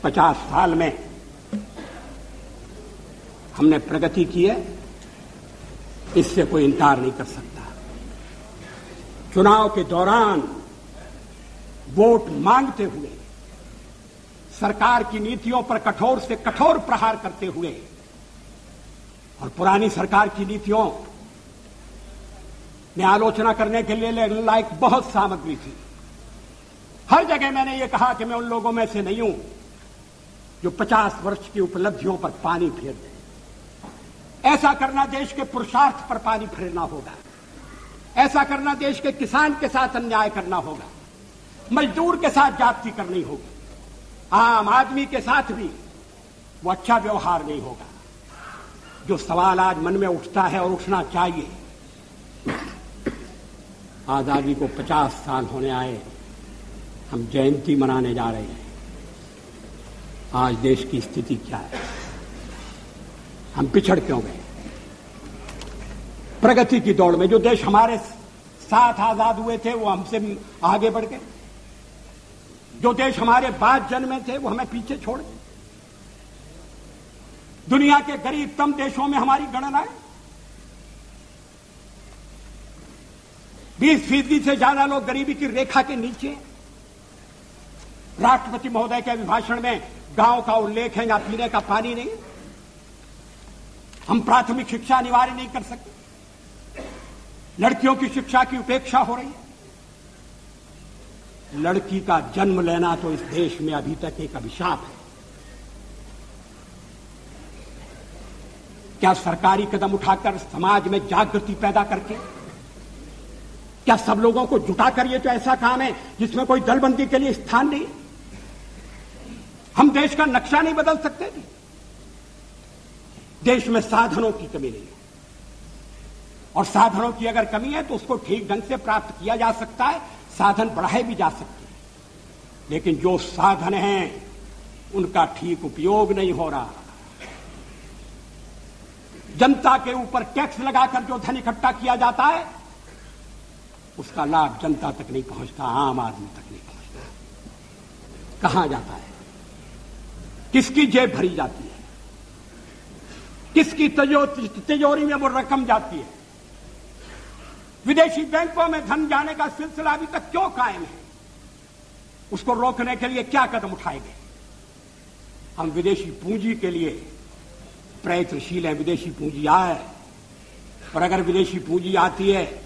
50 साल में हमने प्रगति की है, इससे कोई इनकार नहीं कर सकता। चुनाव के दौरान वोट मांगते हुए, सरकार की नीतियों पर कठोर से कठोर प्रहार करते हुए, और पुरानी सरकार की नीतियों में आलोचना करने के लिए लायक बहुत सामग्री थी। हर जगह मैंने ये कहा कि मैं उन लोगों में से नहीं हूं जो 50 वर्ष की उपलब्धियों पर पानी फेर दे। ऐसा करना देश के पुरुषार्थ पर पानी फेरना होगा। ऐसा करना देश के किसान के साथ अन्याय करना होगा, मजदूर के साथ जाति करनी होगी, आम आदमी के साथ भी वो अच्छा व्यवहार नहीं होगा। जो सवाल आज मन में उठता है और उठना चाहिए, आजादी को 50 साल होने आए, हम जयंती मनाने जा रहे हैं। आज देश की स्थिति क्या है? हम पिछड़ क्यों गए? प्रगति की दौड़ में जो देश हमारे साथ आजाद हुए थे वो हमसे आगे बढ़ गए, जो देश हमारे बाद जन्मे थे वो हमें पीछे छोड़ गए। दुनिया के गरीबतम देशों में हमारी गणना है, 20% से ज्यादा लोग गरीबी की रेखा के नीचे। राष्ट्रपति महोदय के अभिभाषण में गांव का उल्लेख है, या पीने का पानी नहीं। हम प्राथमिक शिक्षा अनिवार्य नहीं कर सकते, लड़कियों की शिक्षा की उपेक्षा हो रही है। लड़की का जन्म लेना तो इस देश में अभी तक एक अभिशाप है। क्या सरकारी कदम उठाकर समाज में जागृति पैदा करके, क्या सब लोगों को जुटाकर, ये तो ऐसा काम है जिसमें कोई दलबंदी के लिए स्थान नहीं। हम देश का नक्शा नहीं बदल सकते। देश में साधनों की कमी नहीं है, और साधनों की अगर कमी है तो उसको ठीक ढंग से प्राप्त किया जा सकता है, साधन बढ़ाए भी जा सकते हैं। लेकिन जो साधन हैं उनका ठीक उपयोग नहीं हो रहा। जनता के ऊपर टैक्स लगाकर जो धन इकट्ठा किया जाता है उसका लाभ जनता तक नहीं पहुंचता, आम आदमी तक नहीं पहुंचता। कहां जाता है? किसकी जेब भरी जाती है? किसकी तिजोरी में वो रकम जाती है? विदेशी बैंकों में धन जाने का सिलसिला अभी तक क्यों कायम है? उसको रोकने के लिए क्या कदम उठाए गए? हम विदेशी पूंजी के लिए प्रयत्नशील हैं, विदेशी पूंजी आए, और अगर विदेशी पूंजी आती है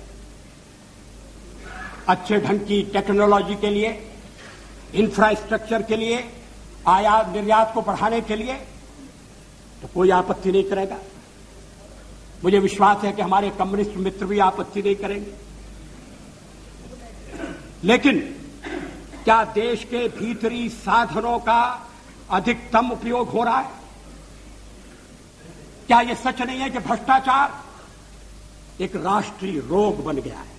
अच्छे ढंग की टेक्नोलॉजी के लिए, इंफ्रास्ट्रक्चर के लिए, आयात निर्यात को बढ़ाने के लिए, तो कोई आपत्ति नहीं करेगा। मुझे विश्वास है कि हमारे कम्युनिस्ट मित्र भी आपत्ति नहीं करेंगे। लेकिन क्या देश के भीतरी साधनों का अधिकतम उपयोग हो रहा है? क्या यह सच नहीं है कि भ्रष्टाचार एक राष्ट्रीय रोग बन गया है?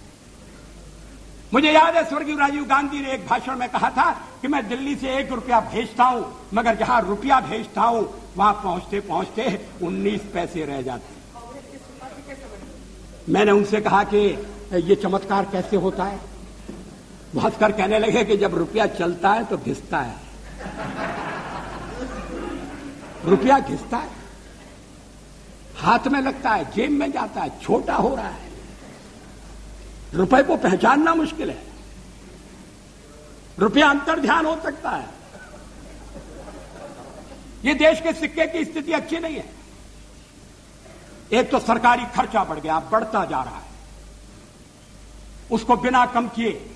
मुझे याद है स्वर्गीय राजीव गांधी ने एक भाषण में कहा था कि मैं दिल्ली से 1 रुपया भेजता हूं, मगर जहां रुपया भेजता हूं वहां पहुंचते पहुंचते 19 पैसे रह जाते। मैंने उनसे कहा कि ये चमत्कार कैसे होता है? वो हंसकर कहने लगे कि जब रुपया चलता है तो घिसता है। रुपया घिसता है, हाथ में लगता है, जेब में जाता है, छोटा हो रहा है। रुपए को पहचानना मुश्किल है। रुपया अंतर्ध्यान हो सकता है। ये देश के सिक्के की स्थिति अच्छी नहीं है। एक तो सरकारी खर्चा बढ़ गया, बढ़ता जा रहा है। उसको बिना कम किए,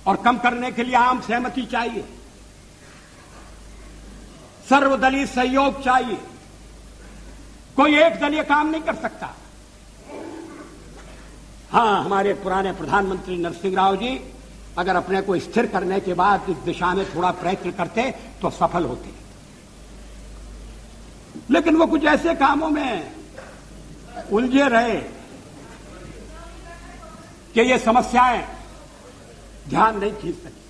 और कम करने के लिए आम सहमति चाहिए, सर्वदलीय सहयोग चाहिए। कोई एक दलीय काम नहीं कर सकता। हां, हमारे पुराने प्रधानमंत्री नरसिंह राव जी अगर अपने को स्थिर करने के बाद इस दिशा में थोड़ा प्रयत्न करते तो सफल होते, लेकिन वो कुछ ऐसे कामों में उलझे रहे कि ये समस्याएं ध्यान नहीं खींच सकती।